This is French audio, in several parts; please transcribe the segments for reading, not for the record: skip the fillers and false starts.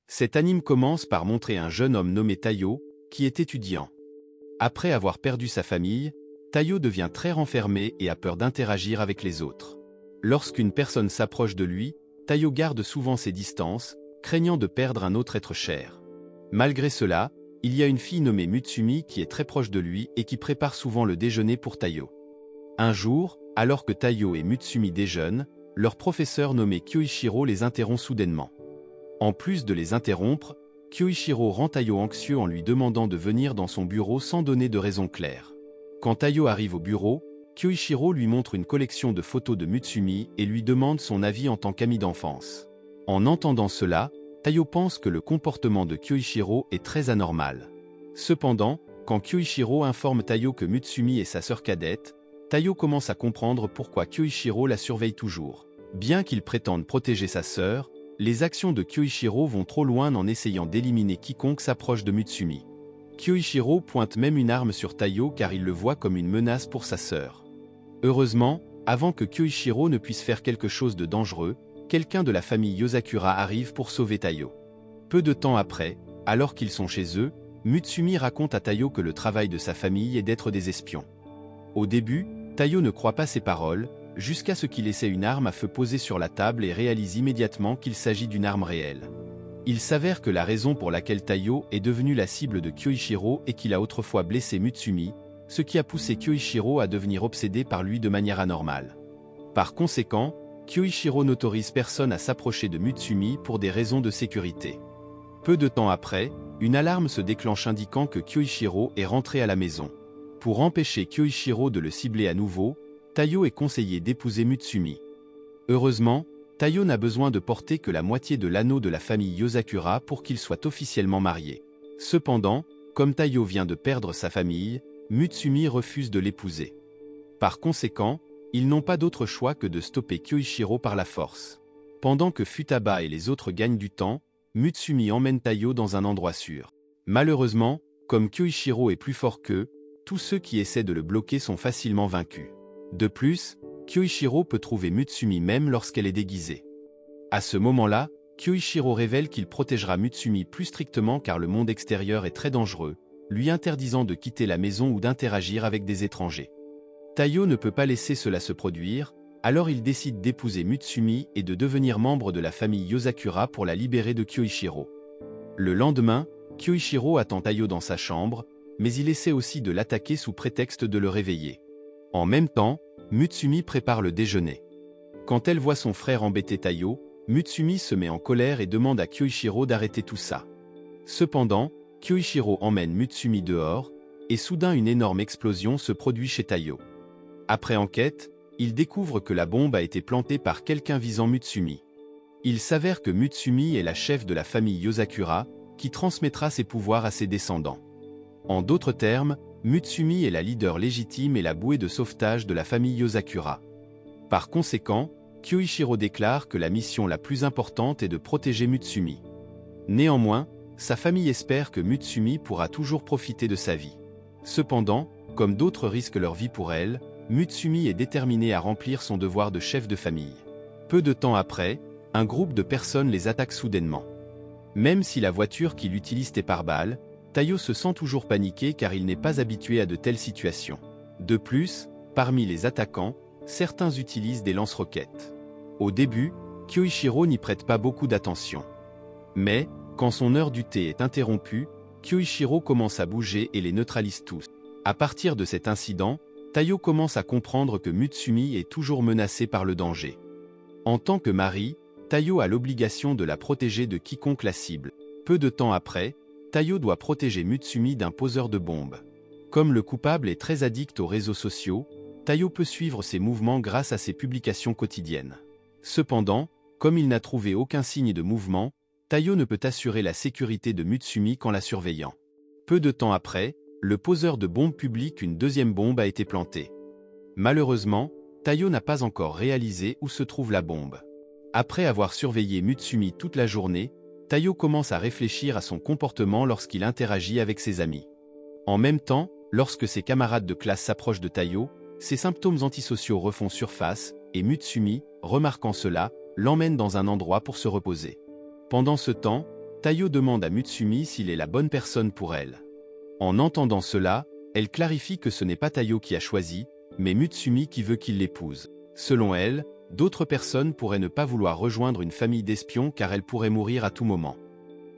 Cet anime commence par montrer un jeune homme nommé Tayo, qui est étudiant. Après avoir perdu sa famille, Tayo devient très renfermé et a peur d'interagir avec les autres. Lorsqu'une personne s'approche de lui, Tayo garde souvent ses distances, craignant de perdre un autre être cher. Malgré cela, il y a une fille nommée Mutsumi qui est très proche de lui et qui prépare souvent le déjeuner pour Tayo. Un jour, alors que Tayo et Mutsumi déjeunent, leur professeur nommé Kyoichiro les interrompt soudainement. En plus de les interrompre, Kyoichiro rend Tayo anxieux en lui demandant de venir dans son bureau sans donner de raison claire. Quand Tayo arrive au bureau, Kyoichiro lui montre une collection de photos de Mutsumi et lui demande son avis en tant qu'ami d'enfance. En entendant cela, Tayo pense que le comportement de Kyoichiro est très anormal. Cependant, quand Kyoichiro informe Tayo que Mutsumi est sa sœur cadette, Tayo commence à comprendre pourquoi Kyoichiro la surveille toujours. Bien qu'il prétende protéger sa sœur, les actions de Kyoichiro vont trop loin en essayant d'éliminer quiconque s'approche de Mutsumi. Kyoichiro pointe même une arme sur Tayo car il le voit comme une menace pour sa sœur. Heureusement, avant que Kyoichiro ne puisse faire quelque chose de dangereux, quelqu'un de la famille Yosakura arrive pour sauver Tayo. Peu de temps après, alors qu'ils sont chez eux, Mutsumi raconte à Tayo que le travail de sa famille est d'être des espions. Au début, Tayo ne croit pas ses paroles, jusqu'à ce qu'il essaie une arme à feu posée sur la table et réalise immédiatement qu'il s'agit d'une arme réelle. Il s'avère que la raison pour laquelle Tayo est devenu la cible de Kyoichiro est qu'il a autrefois blessé Mutsumi, ce qui a poussé Kyoichiro à devenir obsédé par lui de manière anormale. Par conséquent, Kyoichiro n'autorise personne à s'approcher de Mutsumi pour des raisons de sécurité. Peu de temps après, une alarme se déclenche indiquant que Kyoichiro est rentré à la maison. Pour empêcher Kyoichiro de le cibler à nouveau, Tayo est conseillé d'épouser Mutsumi. Heureusement, Tayo n'a besoin de porter que la moitié de l'anneau de la famille Yosakura pour qu'il soit officiellement marié. Cependant, comme Tayo vient de perdre sa famille, Mutsumi refuse de l'épouser. Par conséquent, ils n'ont pas d'autre choix que de stopper Kyoichiro par la force. Pendant que Futaba et les autres gagnent du temps, Mutsumi emmène Tayo dans un endroit sûr. Malheureusement, comme Kyoichiro est plus fort qu'eux, tous ceux qui essaient de le bloquer sont facilement vaincus. De plus, Kyoichiro peut trouver Mutsumi même lorsqu'elle est déguisée. À ce moment-là, Kyoichiro révèle qu'il protégera Mutsumi plus strictement car le monde extérieur est très dangereux, lui interdisant de quitter la maison ou d'interagir avec des étrangers. Tayo ne peut pas laisser cela se produire, alors il décide d'épouser Mutsumi et de devenir membre de la famille Yosakura pour la libérer de Kyoichiro. Le lendemain, Kyoichiro attend Tayo dans sa chambre, mais il essaie aussi de l'attaquer sous prétexte de le réveiller. En même temps, Mutsumi prépare le déjeuner. Quand elle voit son frère embêter Tayo, Mutsumi se met en colère et demande à Kyoichiro d'arrêter tout ça. Cependant, Kyoichiro emmène Mutsumi dehors, et soudain une énorme explosion se produit chez Tayo. Après enquête, il découvre que la bombe a été plantée par quelqu'un visant Mutsumi. Il s'avère que Mutsumi est la chef de la famille Yosakura, qui transmettra ses pouvoirs à ses descendants. En d'autres termes, Mutsumi est la leader légitime et la bouée de sauvetage de la famille Yosakura. Par conséquent, Kyoichiro déclare que la mission la plus importante est de protéger Mutsumi. Néanmoins, sa famille espère que Mutsumi pourra toujours profiter de sa vie. Cependant, comme d'autres risquent leur vie pour elle, Mutsumi est déterminée à remplir son devoir de chef de famille. Peu de temps après, un groupe de personnes les attaque soudainement. Même si la voiture qu'il utilise est par balle, Tayo se sent toujours paniqué car il n'est pas habitué à de telles situations. De plus, parmi les attaquants, certains utilisent des lance-roquettes. Au début, Kyoichiro n'y prête pas beaucoup d'attention. Mais, quand son heure du thé est interrompue, Kyoichiro commence à bouger et les neutralise tous. À partir de cet incident, Tayo commence à comprendre que Mutsumi est toujours menacée par le danger. En tant que mari, Tayo a l'obligation de la protéger de quiconque la cible. Peu de temps après, Tayo doit protéger Mutsumi d'un poseur de bombes. Comme le coupable est très addict aux réseaux sociaux, Tayo peut suivre ses mouvements grâce à ses publications quotidiennes. Cependant, comme il n'a trouvé aucun signe de mouvement, Tayo ne peut assurer la sécurité de Mutsumi qu'en la surveillant. Peu de temps après, le poseur de bombes publie qu'une deuxième bombe a été plantée. Malheureusement, Tayo n'a pas encore réalisé où se trouve la bombe. Après avoir surveillé Mutsumi toute la journée, Tayo commence à réfléchir à son comportement lorsqu'il interagit avec ses amis. En même temps, lorsque ses camarades de classe s'approchent de Tayo, ses symptômes antisociaux refont surface, et Mutsumi, remarquant cela, l'emmène dans un endroit pour se reposer. Pendant ce temps, Tayo demande à Mutsumi s'il est la bonne personne pour elle. En entendant cela, elle clarifie que ce n'est pas Tayo qui a choisi, mais Mutsumi qui veut qu'il l'épouse. Selon elle, d'autres personnes pourraient ne pas vouloir rejoindre une famille d'espions car elles pourraient mourir à tout moment.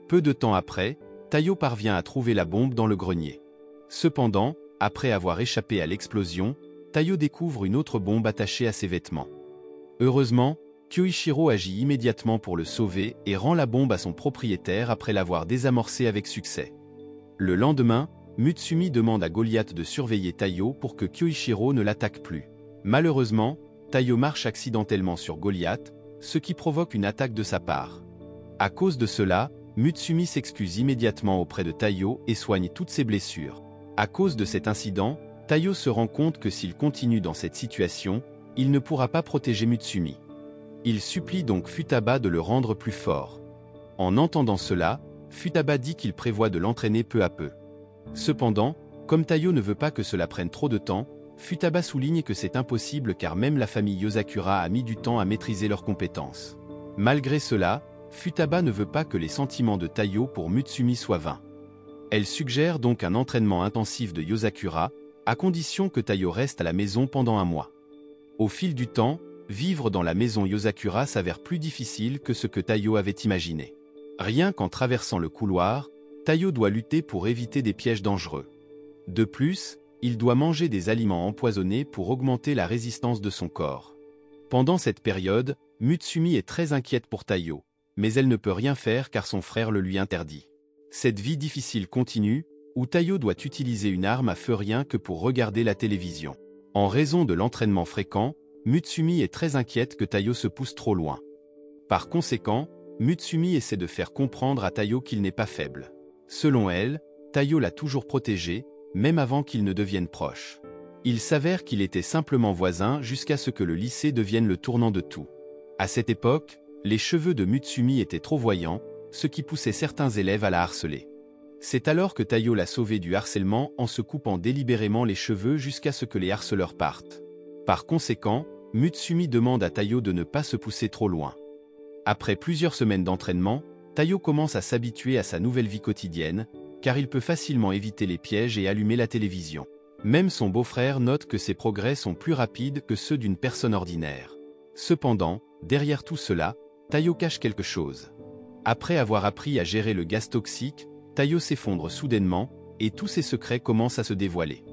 Peu de temps après, Tayo parvient à trouver la bombe dans le grenier. Cependant, après avoir échappé à l'explosion, Tayo découvre une autre bombe attachée à ses vêtements. Heureusement, Kyoichiro agit immédiatement pour le sauver et rend la bombe à son propriétaire après l'avoir désamorcée avec succès. Le lendemain, Mutsumi demande à Goliath de surveiller Tayo pour que Kyoichiro ne l'attaque plus. Malheureusement, Tayo marche accidentellement sur Goliath, ce qui provoque une attaque de sa part. À cause de cela, Mutsumi s'excuse immédiatement auprès de Tayo et soigne toutes ses blessures. À cause de cet incident, Tayo se rend compte que s'il continue dans cette situation, il ne pourra pas protéger Mutsumi. Il supplie donc Futaba de le rendre plus fort. En entendant cela, Futaba dit qu'il prévoit de l'entraîner peu à peu. Cependant, comme Tayo ne veut pas que cela prenne trop de temps, Futaba souligne que c'est impossible car même la famille Yosakura a mis du temps à maîtriser leurs compétences. Malgré cela, Futaba ne veut pas que les sentiments de Tayo pour Mutsumi soient vains. Elle suggère donc un entraînement intensif de Yosakura, à condition que Tayo reste à la maison pendant un mois. Au fil du temps, vivre dans la maison Yosakura s'avère plus difficile que ce que Tayo avait imaginé. Rien qu'en traversant le couloir, Tayo doit lutter pour éviter des pièges dangereux. De plus, il doit manger des aliments empoisonnés pour augmenter la résistance de son corps. Pendant cette période, Mutsumi est très inquiète pour Tayo, mais elle ne peut rien faire car son frère le lui interdit. Cette vie difficile continue, où Tayo doit utiliser une arme à feu rien que pour regarder la télévision. En raison de l'entraînement fréquent, Mutsumi est très inquiète que Tayo se pousse trop loin. Par conséquent, Mutsumi essaie de faire comprendre à Tayo qu'il n'est pas faible. Selon elle, Tayo l'a toujours protégé, même avant qu'ils ne deviennent proches. Il s'avère qu'il était simplement voisin jusqu'à ce que le lycée devienne le tournant de tout. À cette époque, les cheveux de Mutsumi étaient trop voyants, ce qui poussait certains élèves à la harceler. C'est alors que Tayo l'a sauvée du harcèlement en se coupant délibérément les cheveux jusqu'à ce que les harceleurs partent. Par conséquent, Mutsumi demande à Tayo de ne pas se pousser trop loin. Après plusieurs semaines d'entraînement, Tayo commence à s'habituer à sa nouvelle vie quotidienne, car il peut facilement éviter les pièges et allumer la télévision. Même son beau-frère note que ses progrès sont plus rapides que ceux d'une personne ordinaire. Cependant, derrière tout cela, Tayo cache quelque chose. Après avoir appris à gérer le gaz toxique, Tayo s'effondre soudainement, et tous ses secrets commencent à se dévoiler.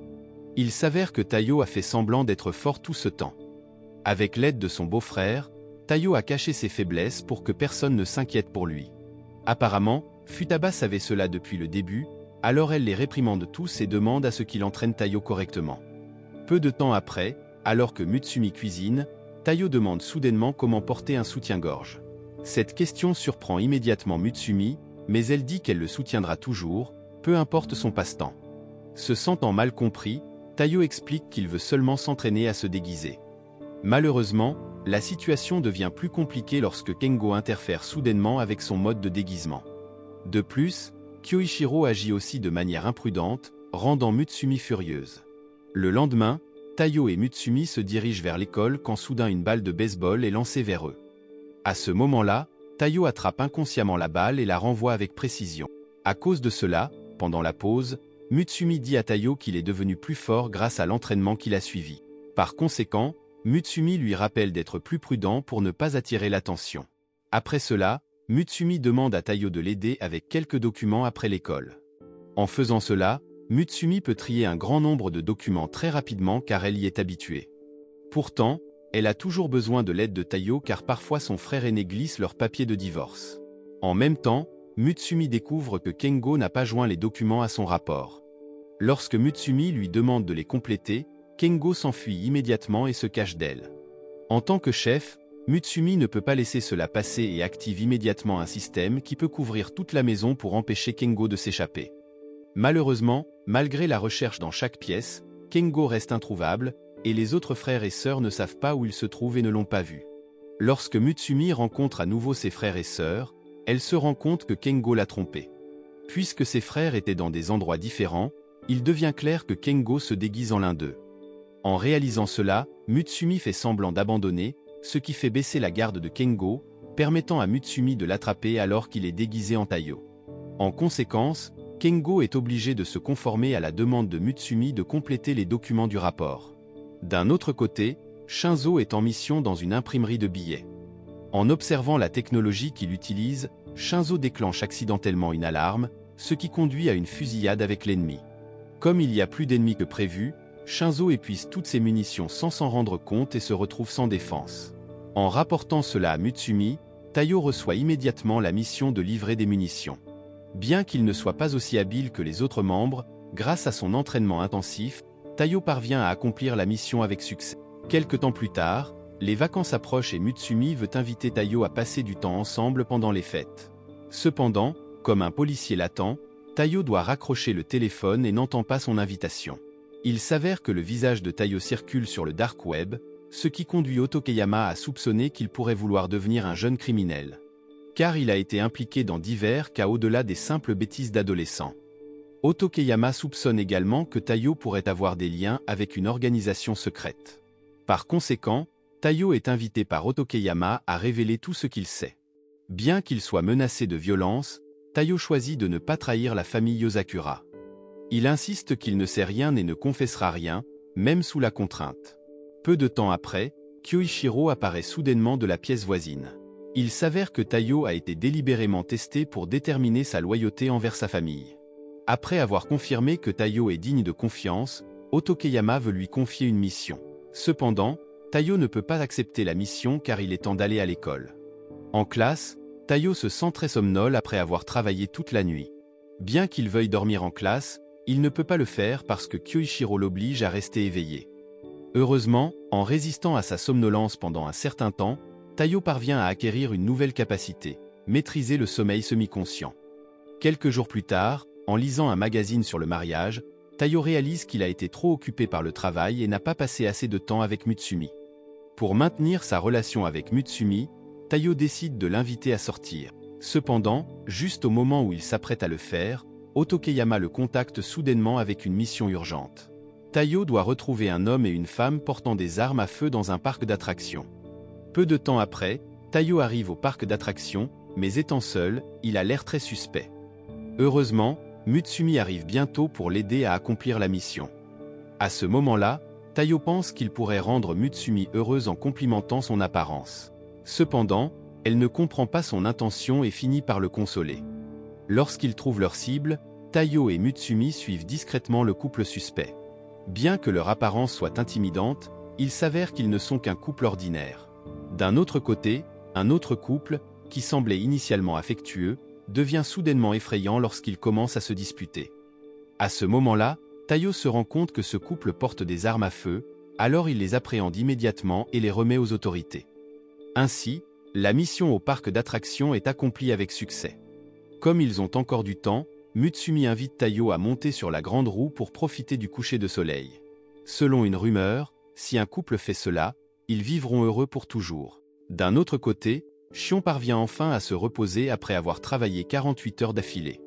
Il s'avère que Tayo a fait semblant d'être fort tout ce temps. Avec l'aide de son beau-frère, Tayo a caché ses faiblesses pour que personne ne s'inquiète pour lui. Apparemment, Futaba savait cela depuis le début, alors elle les réprimande tous et demande à ce qu'il entraîne Tayo correctement. Peu de temps après, alors que Mutsumi cuisine, Tayo demande soudainement comment porter un soutien-gorge. Cette question surprend immédiatement Mutsumi, mais elle dit qu'elle le soutiendra toujours, peu importe son passe-temps. Se sentant mal compris, Tayo explique qu'il veut seulement s'entraîner à se déguiser. Malheureusement, la situation devient plus compliquée lorsque Kengo interfère soudainement avec son mode de déguisement. De plus, Kyoichiro agit aussi de manière imprudente, rendant Mutsumi furieuse. Le lendemain, Tayo et Mutsumi se dirigent vers l'école quand soudain une balle de baseball est lancée vers eux. À ce moment-là, Tayo attrape inconsciemment la balle et la renvoie avec précision. À cause de cela, pendant la pause, Mutsumi dit à Tayo qu'il est devenu plus fort grâce à l'entraînement qu'il a suivi. Par conséquent, Mutsumi lui rappelle d'être plus prudent pour ne pas attirer l'attention. Après cela, Mutsumi demande à Tayo de l'aider avec quelques documents après l'école. En faisant cela, Mutsumi peut trier un grand nombre de documents très rapidement car elle y est habituée. Pourtant, elle a toujours besoin de l'aide de Tayo car parfois son frère aîné glisse leurs papiers de divorce. En même temps, Mutsumi découvre que Kengo n'a pas joint les documents à son rapport. Lorsque Mutsumi lui demande de les compléter, Kengo s'enfuit immédiatement et se cache d'elle. En tant que chef, Mutsumi ne peut pas laisser cela passer et active immédiatement un système qui peut couvrir toute la maison pour empêcher Kengo de s'échapper. Malheureusement, malgré la recherche dans chaque pièce, Kengo reste introuvable, et les autres frères et sœurs ne savent pas où il se trouve et ne l'ont pas vu. Lorsque Mutsumi rencontre à nouveau ses frères et sœurs, elle se rend compte que Kengo l'a trompée. Puisque ses frères étaient dans des endroits différents, il devient clair que Kengo se déguise en l'un d'eux. En réalisant cela, Mutsumi fait semblant d'abandonner, ce qui fait baisser la garde de Kengo, permettant à Mutsumi de l'attraper alors qu'il est déguisé en Taiyo. En conséquence, Kengo est obligé de se conformer à la demande de Mutsumi de compléter les documents du rapport. D'un autre côté, Shinzo est en mission dans une imprimerie de billets. En observant la technologie qu'il utilise, Shinzo déclenche accidentellement une alarme, ce qui conduit à une fusillade avec l'ennemi. Comme il y a plus d'ennemis que prévu, Shinzo épuise toutes ses munitions sans s'en rendre compte et se retrouve sans défense. En rapportant cela à Mutsumi, Taiyo reçoit immédiatement la mission de livrer des munitions. Bien qu'il ne soit pas aussi habile que les autres membres, grâce à son entraînement intensif, Taiyo parvient à accomplir la mission avec succès. Quelque temps plus tard, les vacances approchent et Mutsumi veut inviter Taiyo à passer du temps ensemble pendant les fêtes. Cependant, comme un policier l'attend, Taiyo doit raccrocher le téléphone et n'entend pas son invitation. Il s'avère que le visage de Taiyo circule sur le dark web, ce qui conduit Otokeyama à soupçonner qu'il pourrait vouloir devenir un jeune criminel. Car il a été impliqué dans divers cas au-delà des simples bêtises d'adolescents. Otokeyama soupçonne également que Taiyo pourrait avoir des liens avec une organisation secrète. Par conséquent, Taiyo est invité par Otokeyama à révéler tout ce qu'il sait. Bien qu'il soit menacé de violence, Taiyo choisit de ne pas trahir la famille Yosakura. Il insiste qu'il ne sait rien et ne confessera rien, même sous la contrainte. Peu de temps après, Kyoichiro apparaît soudainement de la pièce voisine. Il s'avère que Taiyo a été délibérément testé pour déterminer sa loyauté envers sa famille. Après avoir confirmé que Taiyo est digne de confiance, Otokeyama veut lui confier une mission. Cependant, Taiyo ne peut pas accepter la mission car il est temps d'aller à l'école. En classe, Taiyo se sent très somnolent après avoir travaillé toute la nuit. Bien qu'il veuille dormir en classe, il ne peut pas le faire parce que Kyoichiro l'oblige à rester éveillé. Heureusement, en résistant à sa somnolence pendant un certain temps, Taiyo parvient à acquérir une nouvelle capacité, maîtriser le sommeil semi-conscient. Quelques jours plus tard, en lisant un magazine sur le mariage, Taiyo réalise qu'il a été trop occupé par le travail et n'a pas passé assez de temps avec Mutsumi. Pour maintenir sa relation avec Mutsumi, Taiyo décide de l'inviter à sortir. Cependant, juste au moment où il s'apprête à le faire, Otokeyama le contacte soudainement avec une mission urgente. Taiyo doit retrouver un homme et une femme portant des armes à feu dans un parc d'attractions. Peu de temps après, Taiyo arrive au parc d'attractions, mais étant seul, il a l'air très suspect. Heureusement, Mutsumi arrive bientôt pour l'aider à accomplir la mission. À ce moment-là, Taiyo pense qu'il pourrait rendre Mutsumi heureuse en complimentant son apparence. Cependant, elle ne comprend pas son intention et finit par le consoler. Lorsqu'ils trouvent leur cible, Taiyo et Mutsumi suivent discrètement le couple suspect. Bien que leur apparence soit intimidante, il s'avère qu'ils ne sont qu'un couple ordinaire. D'un autre côté, un autre couple, qui semblait initialement affectueux, devient soudainement effrayant lorsqu'ils commencent à se disputer. À ce moment-là, Taiyo se rend compte que ce couple porte des armes à feu, alors il les appréhende immédiatement et les remet aux autorités. Ainsi, la mission au parc d'attractions est accomplie avec succès. Comme ils ont encore du temps, Mutsumi invite Taiyo à monter sur la grande roue pour profiter du coucher de soleil. Selon une rumeur, si un couple fait cela, ils vivront heureux pour toujours. D'un autre côté, Shion parvient enfin à se reposer après avoir travaillé 48 heures d'affilée.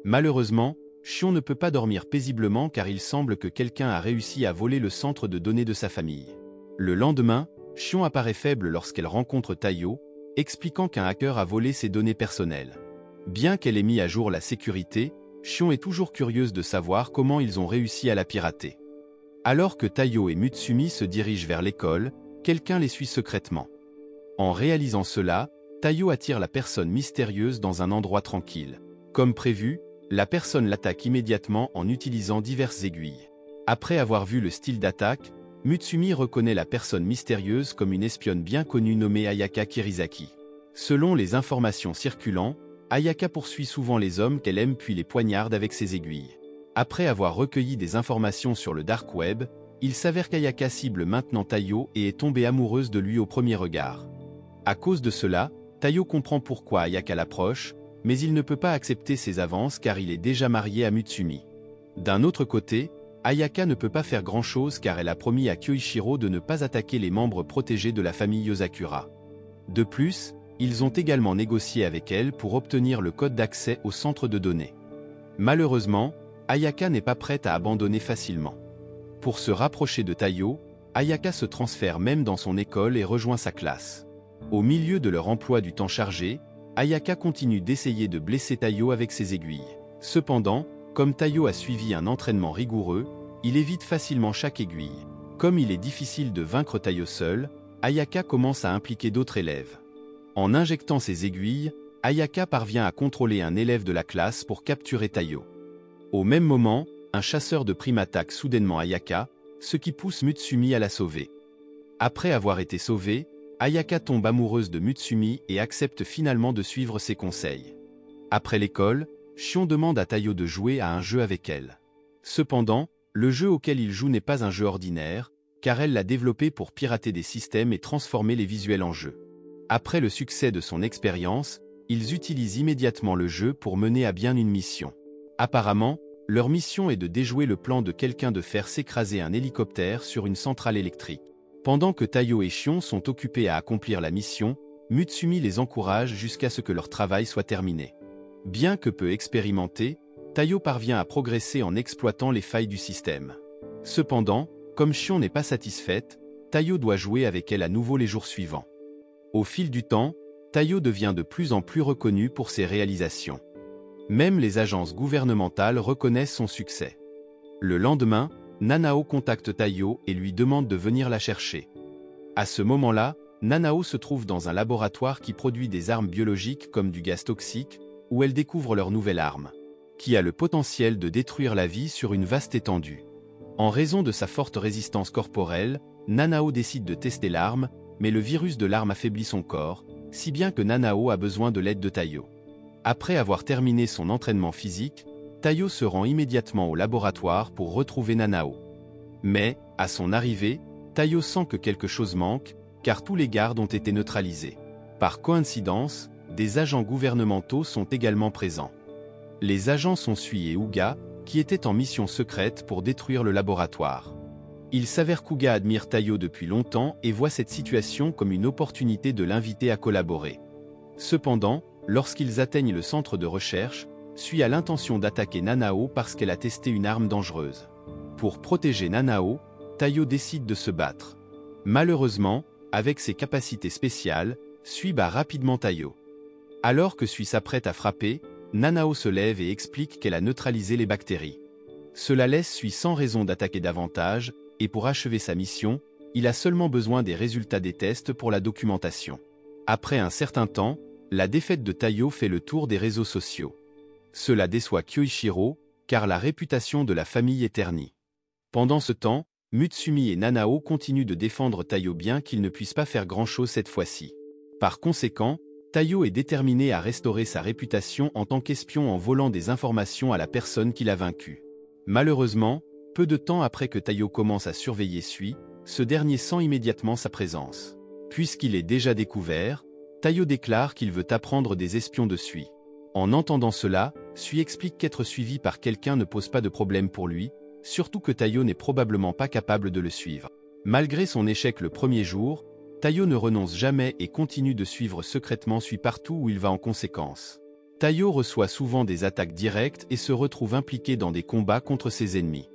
Malheureusement, Shion ne peut pas dormir paisiblement car il semble que quelqu'un a réussi à voler le centre de données de sa famille. Le lendemain, Shion apparaît faible lorsqu'elle rencontre Taiyo, expliquant qu'un hacker a volé ses données personnelles. Bien qu'elle ait mis à jour la sécurité, Shion est toujours curieuse de savoir comment ils ont réussi à la pirater. Alors que Taiyo et Mutsumi se dirigent vers l'école, quelqu'un les suit secrètement. En réalisant cela, Taiyo attire la personne mystérieuse dans un endroit tranquille. Comme prévu, la personne l'attaque immédiatement en utilisant diverses aiguilles. Après avoir vu le style d'attaque, Mutsumi reconnaît la personne mystérieuse comme une espionne bien connue nommée Ayaka Kirizaki. Selon les informations circulant, Ayaka poursuit souvent les hommes qu'elle aime puis les poignarde avec ses aiguilles. Après avoir recueilli des informations sur le dark web, il s'avère qu'Ayaka cible maintenant Taiyo et est tombée amoureuse de lui au premier regard. À cause de cela, Taiyo comprend pourquoi Ayaka l'approche, mais il ne peut pas accepter ses avances car il est déjà marié à Mutsumi. D'un autre côté, Ayaka ne peut pas faire grand-chose car elle a promis à Kyoichiro de ne pas attaquer les membres protégés de la famille Yosakura. De plus, ils ont également négocié avec elle pour obtenir le code d'accès au centre de données. Malheureusement, Ayaka n'est pas prête à abandonner facilement. Pour se rapprocher de Taiyo, Ayaka se transfère même dans son école et rejoint sa classe. Au milieu de leur emploi du temps chargé, Ayaka continue d'essayer de blesser Tayo avec ses aiguilles. Cependant, comme Tayo a suivi un entraînement rigoureux, il évite facilement chaque aiguille. Comme il est difficile de vaincre Tayo seul, Ayaka commence à impliquer d'autres élèves. En injectant ses aiguilles, Ayaka parvient à contrôler un élève de la classe pour capturer Tayo. Au même moment, un chasseur de primes attaque soudainement Ayaka, ce qui pousse Mutsumi à la sauver. Après avoir été sauvée, Ayaka tombe amoureuse de Mutsumi et accepte finalement de suivre ses conseils. Après l'école, Shion demande à Tayo de jouer à un jeu avec elle. Cependant, le jeu auquel il joue n'est pas un jeu ordinaire, car elle l'a développé pour pirater des systèmes et transformer les visuels en jeu. Après le succès de son expérience, ils utilisent immédiatement le jeu pour mener à bien une mission. Apparemment, leur mission est de déjouer le plan de quelqu'un de faire s'écraser un hélicoptère sur une centrale électrique. Pendant que Tayo et Shion sont occupés à accomplir la mission, Mutsumi les encourage jusqu'à ce que leur travail soit terminé. Bien que peu expérimenté, Tayo parvient à progresser en exploitant les failles du système. Cependant, comme Shion n'est pas satisfaite, Tayo doit jouer avec elle à nouveau les jours suivants. Au fil du temps, Tayo devient de plus en plus reconnue pour ses réalisations. Même les agences gouvernementales reconnaissent son succès. Le lendemain, Nanao contacte Tayo et lui demande de venir la chercher. À ce moment-là, Nanao se trouve dans un laboratoire qui produit des armes biologiques comme du gaz toxique, où elle découvre leur nouvelle arme, qui a le potentiel de détruire la vie sur une vaste étendue. En raison de sa forte résistance corporelle, Nanao décide de tester l'arme, mais le virus de l'arme affaiblit son corps, si bien que Nanao a besoin de l'aide de Tayo. Après avoir terminé son entraînement physique, Tayo se rend immédiatement au laboratoire pour retrouver Nanao. Mais, à son arrivée, Tayo sent que quelque chose manque, car tous les gardes ont été neutralisés. Par coïncidence, des agents gouvernementaux sont également présents. Les agents sont Sui et Uga, qui étaient en mission secrète pour détruire le laboratoire. Il s'avère qu'Uga admire Tayo depuis longtemps et voit cette situation comme une opportunité de l'inviter à collaborer. Cependant, lorsqu'ils atteignent le centre de recherche, Sui a l'intention d'attaquer Nanao parce qu'elle a testé une arme dangereuse. Pour protéger Nanao, Tayo décide de se battre. Malheureusement, avec ses capacités spéciales, Sui bat rapidement Tayo. Alors que Sui s'apprête à frapper, Nanao se lève et explique qu'elle a neutralisé les bactéries. Cela laisse Sui sans raison d'attaquer davantage, et pour achever sa mission, il a seulement besoin des résultats des tests pour la documentation. Après un certain temps, la défaite de Tayo fait le tour des réseaux sociaux. Cela déçoit Kyoichiro, car la réputation de la famille est ternie. Pendant ce temps, Mutsumi et Nanao continuent de défendre Tayo bien qu'ils ne puissent pas faire grand-chose cette fois-ci. Par conséquent, Tayo est déterminé à restaurer sa réputation en tant qu'espion en volant des informations à la personne qui l'a vaincu. Malheureusement, peu de temps après que Tayo commence à surveiller Sui, ce dernier sent immédiatement sa présence. Puisqu'il est déjà découvert, Tayo déclare qu'il veut apprendre des espions de Sui. En entendant cela, Sui explique qu'être suivi par quelqu'un ne pose pas de problème pour lui, surtout que Tayo n'est probablement pas capable de le suivre. Malgré son échec le premier jour, Tayo ne renonce jamais et continue de suivre secrètement Sui partout où il va en conséquence. Tayo reçoit souvent des attaques directes et se retrouve impliqué dans des combats contre ses ennemis.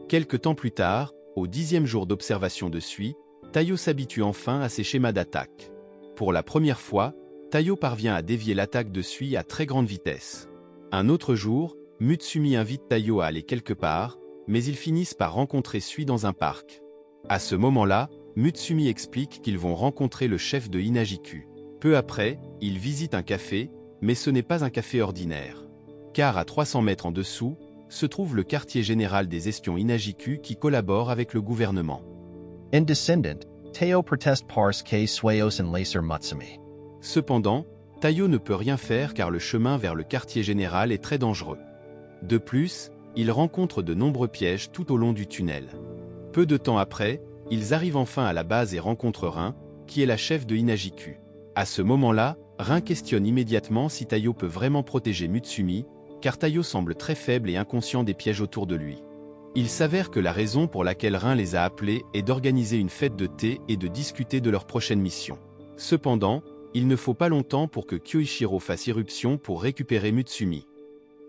Quelque temps plus tard, au 10e jour d'observation de Sui, Tayo s'habitue enfin à ses schémas d'attaque. Pour la première fois, Tayo parvient à dévier l'attaque de Sui à très grande vitesse. Un autre jour, Mutsumi invite Tayo à aller quelque part, mais ils finissent par rencontrer Sui dans un parc. À ce moment-là, Mutsumi explique qu'ils vont rencontrer le chef de Inajiku. Peu après, ils visitent un café, mais ce n'est pas un café ordinaire. Car à 300 mètres en dessous, se trouve le quartier général des espions Inajiku qui collabore avec le gouvernement. In Descendant, Tayo proteste parce que Sueos and Laser Mutsumi. Cependant, Tayo ne peut rien faire car le chemin vers le quartier général est très dangereux. De plus, il rencontre de nombreux pièges tout au long du tunnel. Peu de temps après, ils arrivent enfin à la base et rencontrent Rin, qui est la chef de Inajiku. À ce moment-là, Rin questionne immédiatement si Tayo peut vraiment protéger Mutsumi, car Tayo semble très faible et inconscient des pièges autour de lui. Il s'avère que la raison pour laquelle Rin les a appelés est d'organiser une fête de thé et de discuter de leur prochaine mission. Cependant, il ne faut pas longtemps pour que Kyoichiro fasse irruption pour récupérer Mutsumi.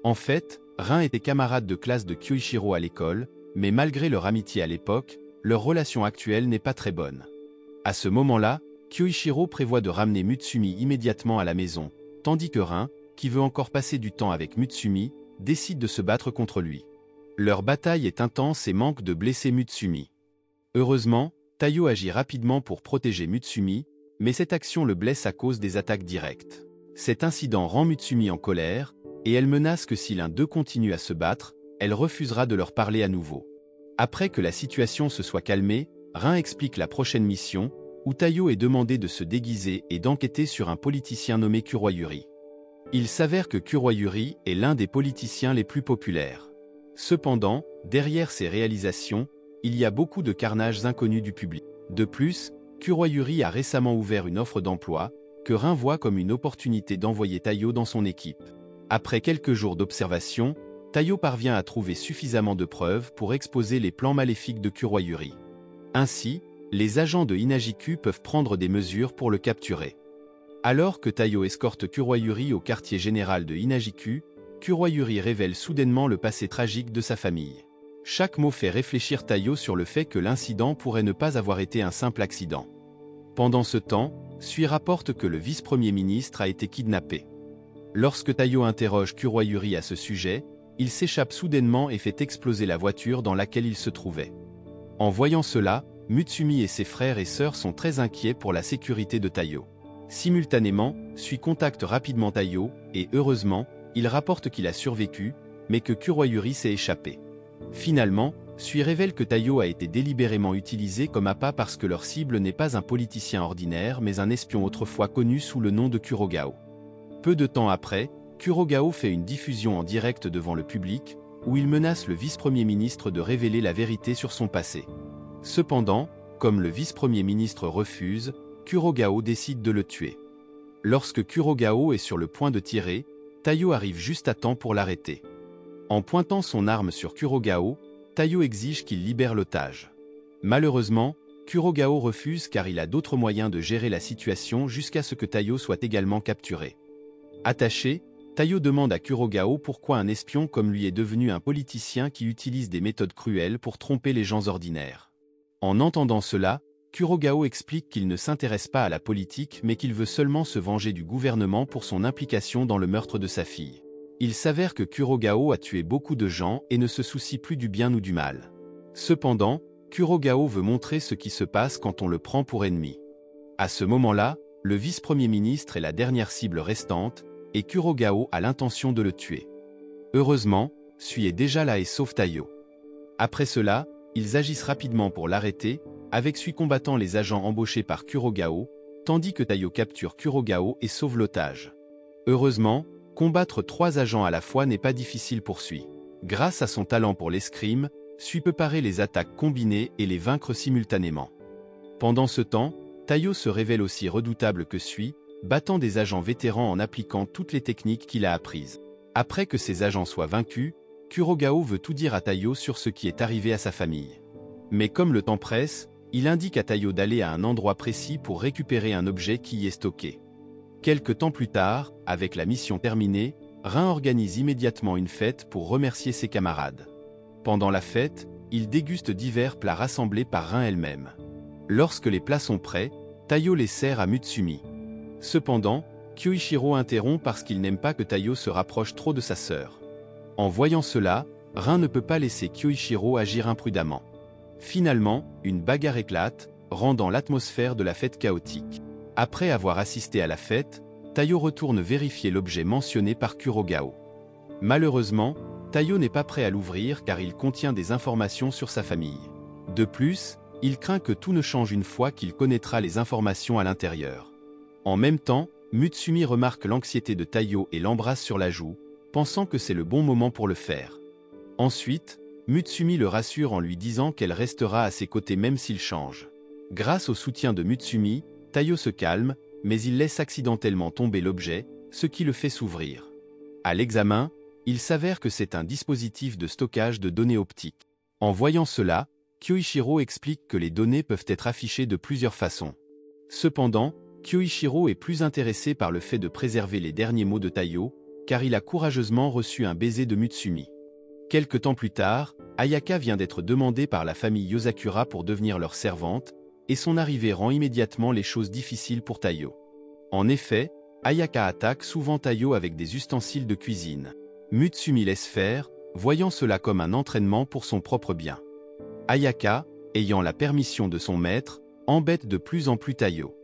En fait, Rin était camarade de classe de Kyoichiro à l'école, mais malgré leur amitié à l'époque, leur relation actuelle n'est pas très bonne. À ce moment-là, Kyoichiro prévoit de ramener Mutsumi immédiatement à la maison, tandis que Rin, qui veut encore passer du temps avec Mutsumi, décide de se battre contre lui. Leur bataille est intense et manque de blesser Mutsumi. Heureusement, Taiyo agit rapidement pour protéger Mutsumi, mais cette action le blesse à cause des attaques directes. Cet incident rend Mutsumi en colère, et elle menace que si l'un d'eux continue à se battre, elle refusera de leur parler à nouveau. Après que la situation se soit calmée, Rin explique la prochaine mission, où Taiyo est demandé de se déguiser et d'enquêter sur un politicien nommé Kuroyuri. Il s'avère que Kuroyuri est l'un des politiciens les plus populaires. Cependant, derrière ces réalisations, il y a beaucoup de carnages inconnus du public. De plus, Kuroyuri a récemment ouvert une offre d'emploi, que Rin voit comme une opportunité d'envoyer Taiyo dans son équipe. Après quelques jours d'observation, Taiyo parvient à trouver suffisamment de preuves pour exposer les plans maléfiques de Kuroyuri. Ainsi, les agents de Hinajiku peuvent prendre des mesures pour le capturer. Alors que Taiyo escorte Kuroyuri au quartier général de Hinajiku, Kuroyuri révèle soudainement le passé tragique de sa famille. Chaque mot fait réfléchir Taiyo sur le fait que l'incident pourrait ne pas avoir été un simple accident. Pendant ce temps, Sui rapporte que le vice-premier ministre a été kidnappé. Lorsque Taiyo interroge Kuroyuri à ce sujet, il s'échappe soudainement et fait exploser la voiture dans laquelle il se trouvait. En voyant cela, Mutsumi et ses frères et sœurs sont très inquiets pour la sécurité de Taiyo. Simultanément, Sui contacte rapidement Taiyo, et heureusement, il rapporte qu'il a survécu, mais que Kuroyuri s'est échappé. Finalement, Sui révèle que Taiyo a été délibérément utilisé comme appât parce que leur cible n'est pas un politicien ordinaire mais un espion autrefois connu sous le nom de Kurogao. Peu de temps après, Kurogao fait une diffusion en direct devant le public, où il menace le vice-premier ministre de révéler la vérité sur son passé. Cependant, comme le vice-premier ministre refuse, Kurogao décide de le tuer. Lorsque Kurogao est sur le point de tirer, Taiyo arrive juste à temps pour l'arrêter. En pointant son arme sur Kurogao, Taiyo exige qu'il libère l'otage. Malheureusement, Kurogao refuse car il a d'autres moyens de gérer la situation jusqu'à ce que Taiyo soit également capturé. Attaché, Taiyo demande à Kurogao pourquoi un espion comme lui est devenu un politicien qui utilise des méthodes cruelles pour tromper les gens ordinaires. En entendant cela, Kurogao explique qu'il ne s'intéresse pas à la politique mais qu'il veut seulement se venger du gouvernement pour son implication dans le meurtre de sa fille. Il s'avère que Kurogao a tué beaucoup de gens et ne se soucie plus du bien ou du mal. Cependant, Kurogao veut montrer ce qui se passe quand on le prend pour ennemi. À ce moment-là, le vice-premier ministre est la dernière cible restante, et Kurogao a l'intention de le tuer. Heureusement, Sui est déjà là et sauve Taiyo. Après cela, ils agissent rapidement pour l'arrêter, avec Sui combattant les agents embauchés par Kurogao, tandis que Taiyo capture Kurogao et sauve l'otage. Heureusement, combattre 3 agents à la fois n'est pas difficile pour Sui. Grâce à son talent pour l'escrime, Sui peut parer les attaques combinées et les vaincre simultanément. Pendant ce temps, Taiyo se révèle aussi redoutable que Sui, battant des agents vétérans en appliquant toutes les techniques qu'il a apprises. Après que ces agents soient vaincus, Kurogao veut tout dire à Taiyo sur ce qui est arrivé à sa famille. Mais comme le temps presse, il indique à Taiyo d'aller à un endroit précis pour récupérer un objet qui y est stocké. Quelque temps plus tard, avec la mission terminée, Rin organise immédiatement une fête pour remercier ses camarades. Pendant la fête, il déguste divers plats rassemblés par Rin elle-même. Lorsque les plats sont prêts, Taiyo les sert à Mutsumi. Cependant, Kyoichiro interrompt parce qu'il n'aime pas que Taiyo se rapproche trop de sa sœur. En voyant cela, Rin ne peut pas laisser Kyoichiro agir imprudemment. Finalement, une bagarre éclate, rendant l'atmosphère de la fête chaotique. Après avoir assisté à la fête, Taiyo retourne vérifier l'objet mentionné par Kurogao. Malheureusement, Taiyo n'est pas prêt à l'ouvrir car il contient des informations sur sa famille. De plus, il craint que tout ne change une fois qu'il connaîtra les informations à l'intérieur. En même temps, Mutsumi remarque l'anxiété de Taiyo et l'embrasse sur la joue, pensant que c'est le bon moment pour le faire. Ensuite, Mutsumi le rassure en lui disant qu'elle restera à ses côtés même s'il change. Grâce au soutien de Mutsumi, Taiyo se calme, mais il laisse accidentellement tomber l'objet, ce qui le fait s'ouvrir. À l'examen, il s'avère que c'est un dispositif de stockage de données optiques. En voyant cela, Kyoichiro explique que les données peuvent être affichées de plusieurs façons. Cependant, Kyoichiro est plus intéressé par le fait de préserver les derniers mots de Taiyo, car il a courageusement reçu un baiser de Mutsumi. Quelque temps plus tard, Ayaka vient d'être demandée par la famille Yosakura pour devenir leur servante, et son arrivée rend immédiatement les choses difficiles pour Tayo. En effet, Ayaka attaque souvent Tayo avec des ustensiles de cuisine. Mutsumi laisse faire, voyant cela comme un entraînement pour son propre bien. Ayaka, ayant la permission de son maître, embête de plus en plus Tayo.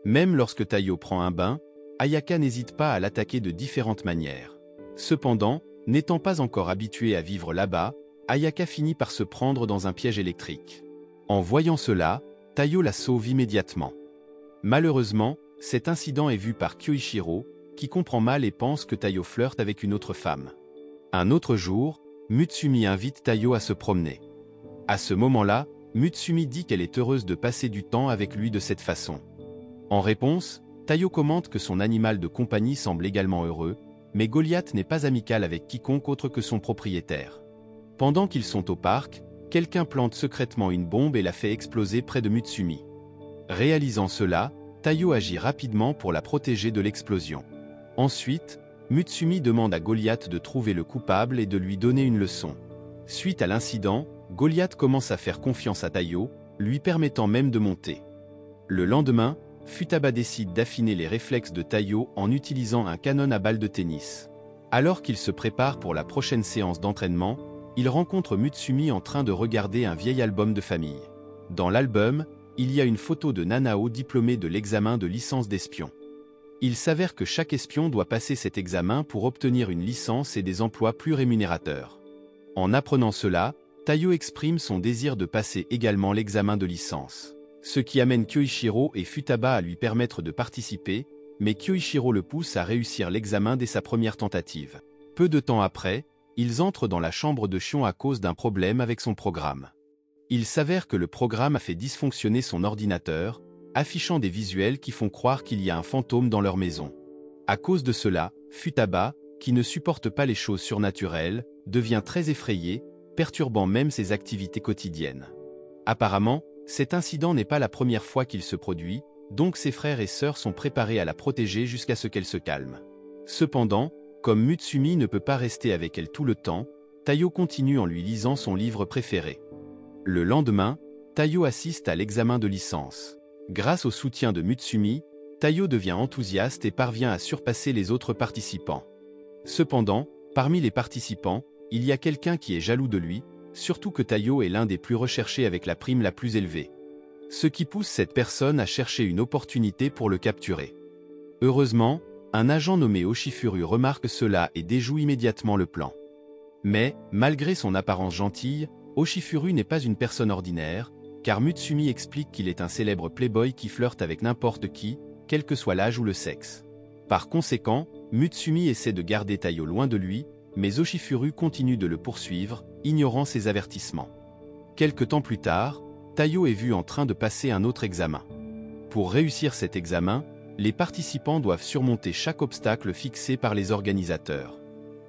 Même lorsque Tayo prend un bain, Ayaka n'hésite pas à l'attaquer de différentes manières. Cependant, n'étant pas encore habituée à vivre là-bas, Ayaka finit par se prendre dans un piège électrique. En voyant cela, Tayo la sauve immédiatement. Malheureusement, cet incident est vu par Kyoichiro, qui comprend mal et pense que Tayo flirte avec une autre femme. Un autre jour, Mutsumi invite Tayo à se promener. À ce moment-là, Mutsumi dit qu'elle est heureuse de passer du temps avec lui de cette façon. En réponse, Tayo commente que son animal de compagnie semble également heureux, mais Goliath n'est pas amical avec quiconque autre que son propriétaire. Pendant qu'ils sont au parc, quelqu'un plante secrètement une bombe et la fait exploser près de Mutsumi. Réalisant cela, Tayo agit rapidement pour la protéger de l'explosion. Ensuite, Mutsumi demande à Goliath de trouver le coupable et de lui donner une leçon. Suite à l'incident, Goliath commence à faire confiance à Tayo, lui permettant même de monter. Le lendemain, Futaba décide d'affiner les réflexes de Tayo en utilisant un canon à balles de tennis. Alors qu'il se prépare pour la prochaine séance d'entraînement, il rencontre Mutsumi en train de regarder un vieil album de famille. Dans l'album, il y a une photo de Nanao diplômée de l'examen de licence d'espion. Il s'avère que chaque espion doit passer cet examen pour obtenir une licence et des emplois plus rémunérateurs. En apprenant cela, Tayo exprime son désir de passer également l'examen de licence. Ce qui amène Kyoichiro et Futaba à lui permettre de participer, mais Kyoichiro le pousse à réussir l'examen dès sa première tentative. Peu de temps après, ils entrent dans la chambre de Shion à cause d'un problème avec son programme. Il s'avère que le programme a fait dysfonctionner son ordinateur, affichant des visuels qui font croire qu'il y a un fantôme dans leur maison. À cause de cela, Futaba, qui ne supporte pas les choses surnaturelles, devient très effrayé, perturbant même ses activités quotidiennes. Apparemment, cet incident n'est pas la première fois qu'il se produit, donc ses frères et sœurs sont préparés à la protéger jusqu'à ce qu'elle se calme. Cependant, comme Mutsumi ne peut pas rester avec elle tout le temps, Tayo continue en lui lisant son livre préféré. Le lendemain, Tayo assiste à l'examen de licence. Grâce au soutien de Mutsumi, Tayo devient enthousiaste et parvient à surpasser les autres participants. Cependant, parmi les participants, il y a quelqu'un qui est jaloux de lui, surtout que Tayo est l'un des plus recherchés avec la prime la plus élevée. Ce qui pousse cette personne à chercher une opportunité pour le capturer. Heureusement, un agent nommé Oshifuru remarque cela et déjoue immédiatement le plan. Mais, malgré son apparence gentille, Oshifuru n'est pas une personne ordinaire, car Mutsumi explique qu'il est un célèbre playboy qui flirte avec n'importe qui, quel que soit l'âge ou le sexe. Par conséquent, Mutsumi essaie de garder Tayo loin de lui, mais Oshifuru continue de le poursuivre, ignorant ses avertissements. Quelque temps plus tard, Tayo est vu en train de passer un autre examen. Pour réussir cet examen, les participants doivent surmonter chaque obstacle fixé par les organisateurs.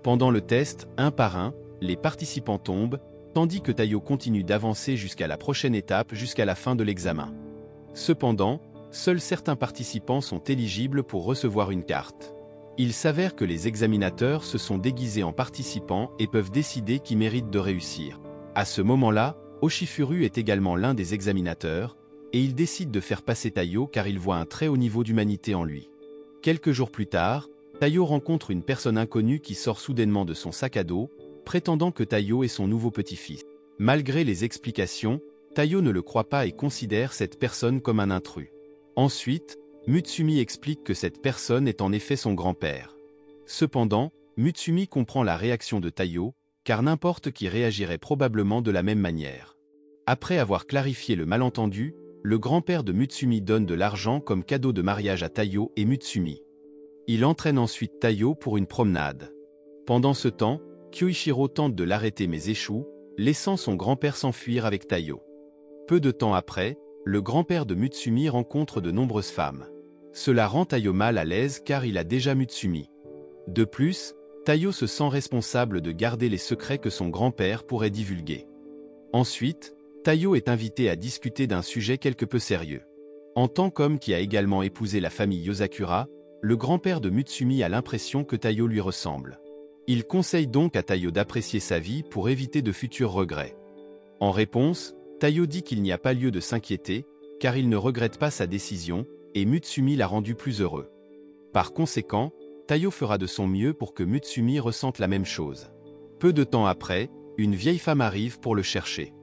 Pendant le test, un par un, les participants tombent, tandis que Tayo continue d'avancer jusqu'à la prochaine étape jusqu'à la fin de l'examen. Cependant, seuls certains participants sont éligibles pour recevoir une carte. Il s'avère que les examinateurs se sont déguisés en participants et peuvent décider qui mérite de réussir. À ce moment-là, Oshifuru est également l'un des examinateurs, et il décide de faire passer Tayo car il voit un très haut niveau d'humanité en lui. Quelques jours plus tard, Tayo rencontre une personne inconnue qui sort soudainement de son sac à dos, prétendant que Tayo est son nouveau petit-fils. Malgré les explications, Tayo ne le croit pas et considère cette personne comme un intrus. Ensuite, Mutsumi explique que cette personne est en effet son grand-père. Cependant, Mutsumi comprend la réaction de Tayo, car n'importe qui réagirait probablement de la même manière. Après avoir clarifié le malentendu, le grand-père de Mutsumi donne de l'argent comme cadeau de mariage à Tayo et Mutsumi. Il entraîne ensuite Tayo pour une promenade. Pendant ce temps, Kyoichiro tente de l'arrêter mais échoue, laissant son grand-père s'enfuir avec Tayo. Peu de temps après, le grand-père de Mutsumi rencontre de nombreuses femmes. Cela rend Tayo mal à l'aise car il a déjà Mutsumi. De plus, Tayo se sent responsable de garder les secrets que son grand-père pourrait divulguer. Ensuite, Tayo est invité à discuter d'un sujet quelque peu sérieux. En tant qu'homme qui a également épousé la famille Yosakura, le grand-père de Mutsumi a l'impression que Tayo lui ressemble. Il conseille donc à Tayo d'apprécier sa vie pour éviter de futurs regrets. En réponse, Tayo dit qu'il n'y a pas lieu de s'inquiéter, car il ne regrette pas sa décision, et Mutsumi l'a rendu plus heureux. Par conséquent, Taiyo fera de son mieux pour que Mutsumi ressente la même chose. Peu de temps après, une vieille femme arrive pour le chercher.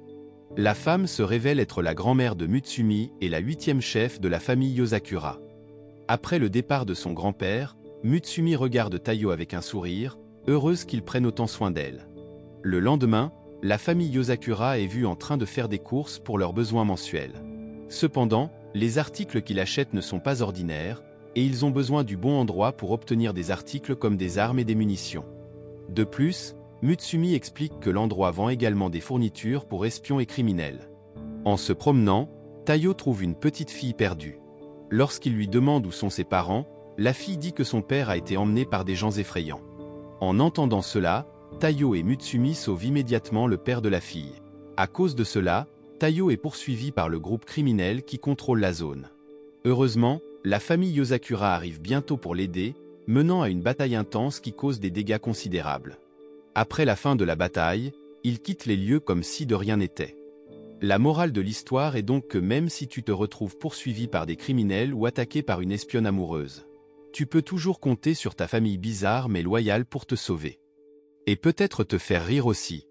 La femme se révèle être la grand-mère de Mutsumi et la 8e chef de la famille Yosakura. Après le départ de son grand-père, Mutsumi regarde Taiyo avec un sourire, heureuse qu'il prenne autant soin d'elle. Le lendemain, la famille Yosakura est vue en train de faire des courses pour leurs besoins mensuels. Cependant, les articles qu'il achète ne sont pas ordinaires, et ils ont besoin du bon endroit pour obtenir des articles comme des armes et des munitions. De plus, Mutsumi explique que l'endroit vend également des fournitures pour espions et criminels. En se promenant, Taiyo trouve une petite fille perdue. Lorsqu'il lui demande où sont ses parents, la fille dit que son père a été emmené par des gens effrayants. En entendant cela, Taiyo et Mutsumi sauvent immédiatement le père de la fille. À cause de cela, Taiyo est poursuivi par le groupe criminel qui contrôle la zone. Heureusement, la famille Yosakura arrive bientôt pour l'aider, menant à une bataille intense qui cause des dégâts considérables. Après la fin de la bataille, il quitte les lieux comme si de rien n'était. La morale de l'histoire est donc que même si tu te retrouves poursuivi par des criminels ou attaqué par une espionne amoureuse, tu peux toujours compter sur ta famille bizarre mais loyale pour te sauver. Et peut-être te faire rire aussi.